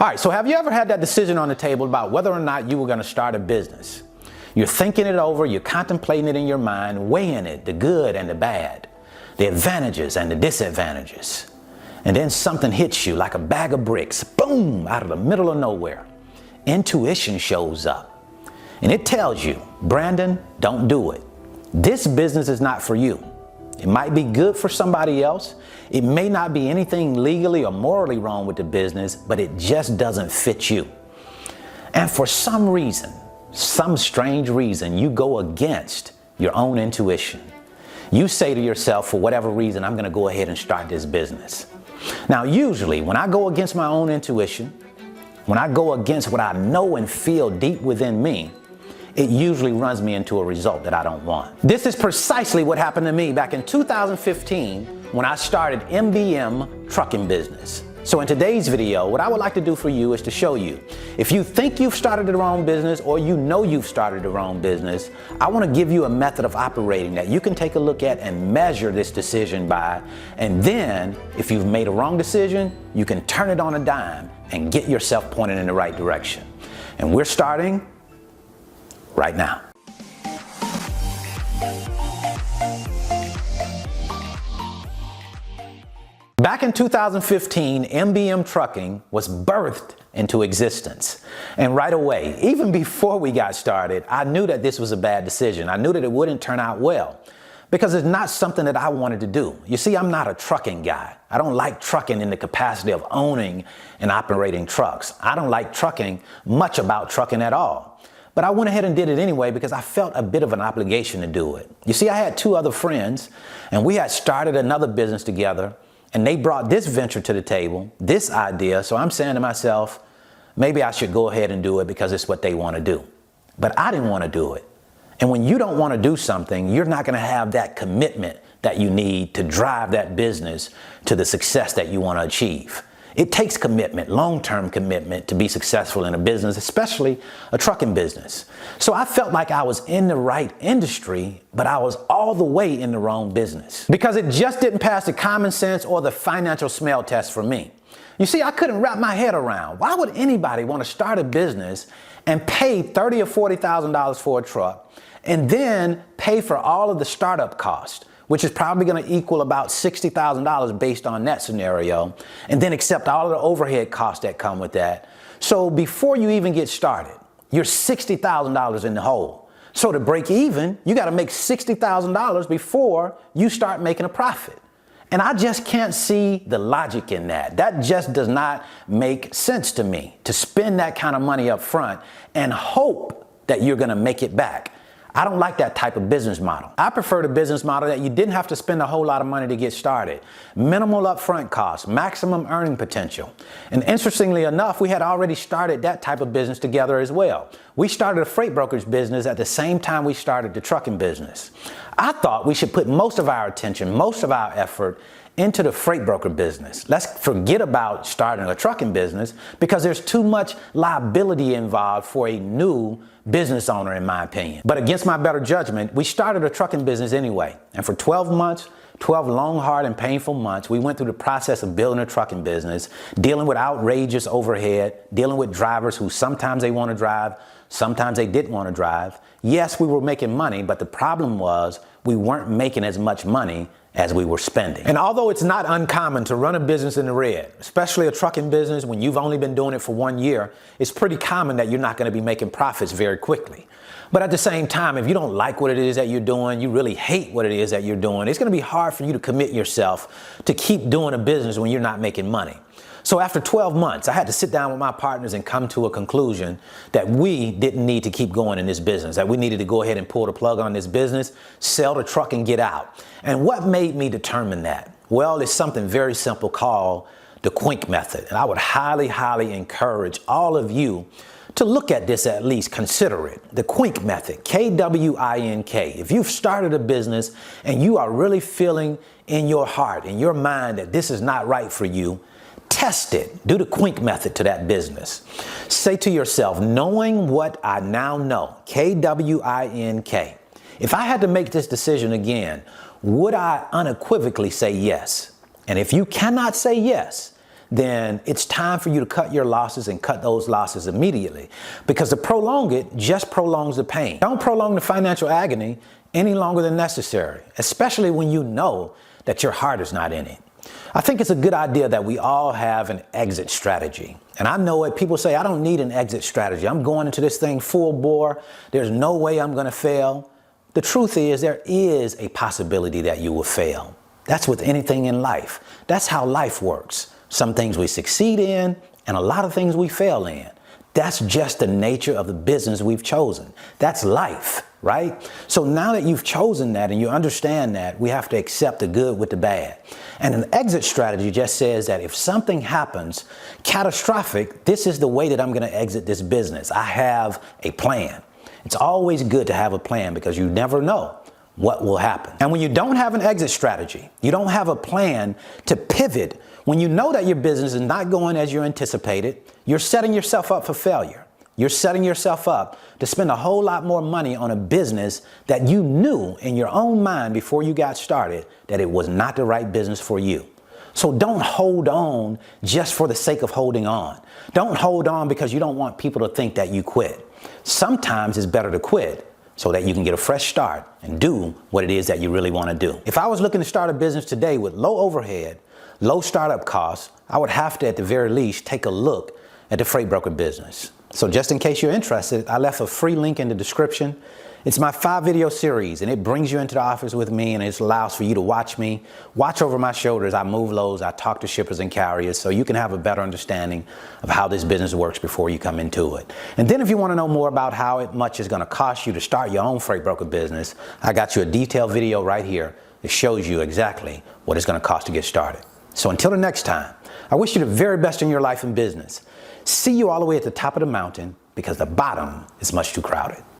All right, so have you ever had that decision on the table about whether or not you were going to start a business? You're thinking it over, you're contemplating it in your mind, weighing it, the good and the bad, the advantages and the disadvantages. And then something hits you like a bag of bricks, boom, out of the middle of nowhere. Intuition shows up and it tells you, Brandon, don't do it. This business is not for you. It might be good for somebody else. It may not be anything legally or morally wrong with the business, but it just doesn't fit you. And for some reason, some strange reason, you go against your own intuition. You say to yourself, for whatever reason, I'm going to go ahead and start this business. Now, usually when I go against my own intuition, when I go against what I know and feel deep within me, it usually runs me into a result that I don't want. This is precisely what happened to me back in 2015 when I started MBM Trucking business. So in today's video, what I would like to do for you is to show you, if you think you've started the wrong business or you know you've started the wrong business, I want to give you a method of operating that you can take a look at and measure this decision by. And then if you've made a wrong decision, you can turn it on a dime and get yourself pointed in the right direction. And we're starting right now. Back in 2015, MBM Trucking was birthed into existence. And right away, even before we got started, I knew that this was a bad decision. I knew that it wouldn't turn out well because it's not something that I wanted to do. You see, I'm not a trucking guy. I don't like trucking in the capacity of owning and operating trucks. I don't like trucking much about trucking at all. But I went ahead and did it anyway because I felt a bit of an obligation to do it. You see, I had two other friends and we had started another business together and they brought this venture to the table, this idea. So I'm saying to myself, maybe I should go ahead and do it because it's what they want to do. But I didn't want to do it. And when you don't want to do something, you're not going to have that commitment that you need to drive that business to the success that you want to achieve. It takes commitment, long-term commitment, to be successful in a business, especially a trucking business. So I felt like I was in the right industry, but I was all the way in the wrong business because it just didn't pass the common sense or the financial smell test for me. You see, I couldn't wrap my head around why would anybody want to start a business and pay $30,000 or $40,000 for a truck and then pay for all of the startup costs, which is probably going to equal about $60,000 based on that scenario, and then accept all of the overhead costs that come with that. So before you even get started, you're $60,000 in the hole. So to break even, you got to make $60,000 before you start making a profit. And I just can't see the logic in that. That just does not make sense to me, to spend that kind of money up front and hope that you're going to make it back. I don't like that type of business model. I prefer the business model that you didn't have to spend a whole lot of money to get started. Minimal upfront costs, maximum earning potential. And interestingly enough, we had already started that type of business together as well. We started a freight brokerage business at the same time we started the trucking business. I thought we should put most of our attention, most of our effort into the freight broker business. Let's forget about starting a trucking business because there's too much liability involved for a new business owner, in my opinion. But against my better judgment, we started a trucking business anyway. And for 12 months, 12 long, hard, and painful months, we went through the process of building a trucking business, dealing with outrageous overhead, dealing with drivers who sometimes they want to drive, sometimes they didn't want to drive. Yes, we were making money, but the problem was we weren't making as much money as we were spending. And although it's not uncommon to run a business in the red, especially a trucking business when you've only been doing it for 1 year, it's pretty common that you're not going to be making profits very quickly. But at the same time, if you don't like what it is that you're doing, you really hate what it is that you're doing, it's going to be hard for you to commit yourself to keep doing a business when you're not making money. So after 12 months, I had to sit down with my partners and come to a conclusion that we didn't need to keep going in this business, that we needed to go ahead and pull the plug on this business, sell the truck and get out. And what made me determine that? Well, it's something very simple called the Quink method. And I would highly, highly encourage all of you to look at this, at least consider it. The Quink method, K-W-I-N-K. If you've started a business and you are really feeling in your heart, in your mind that this is not right for you, test it. Do the Quink method to that business. Say to yourself, knowing what I now know, K-W-I-N-K, if I had to make this decision again, would I unequivocally say yes? And if you cannot say yes, then it's time for you to cut your losses and cut those losses immediately. Because to prolong it just prolongs the pain. Don't prolong the financial agony any longer than necessary, especially when you know that your heart is not in it. I think it's a good idea that we all have an exit strategy. And I know it. People say, I don't need an exit strategy. I'm going into this thing full bore. There's no way I'm going to fail. The truth is, there is a possibility that you will fail. That's with anything in life. That's how life works. Some things we succeed in and a lot of things we fail in. That's just the nature of the business we've chosen. That's life, right? So now that you've chosen that and you understand that, we have to accept the good with the bad. And an exit strategy just says that if something happens catastrophic, this is the way that I'm going to exit this business. I have a plan. It's always good to have a plan because you never know what will happen. And when you don't have an exit strategy, you don't have a plan to pivot, when you know that your business is not going as you anticipated, you're setting yourself up for failure. You're setting yourself up to spend a whole lot more money on a business that you knew in your own mind before you got started that it was not the right business for you. So don't hold on just for the sake of holding on. Don't hold on because you don't want people to think that you quit. Sometimes it's better to quit so that you can get a fresh start and do what it is that you really want to do. If I was looking to start a business today with low overhead, low startup costs, I would have to, at the very least, take a look at the freight broker business. So just in case you're interested, I left a free link in the description. It's my 5-video series, and it brings you into the office with me, and it allows for you to watch me, watch over my shoulders. I move loads, I talk to shippers and carriers, so you can have a better understanding of how this business works before you come into it. And then if you want to know more about how much it's going to cost you to start your own freight broker business, I got you a detailed video right here that shows you exactly what it's going to cost to get started. So until the next time, I wish you the very best in your life and business. See you all the way at the top of the mountain, because the bottom is much too crowded.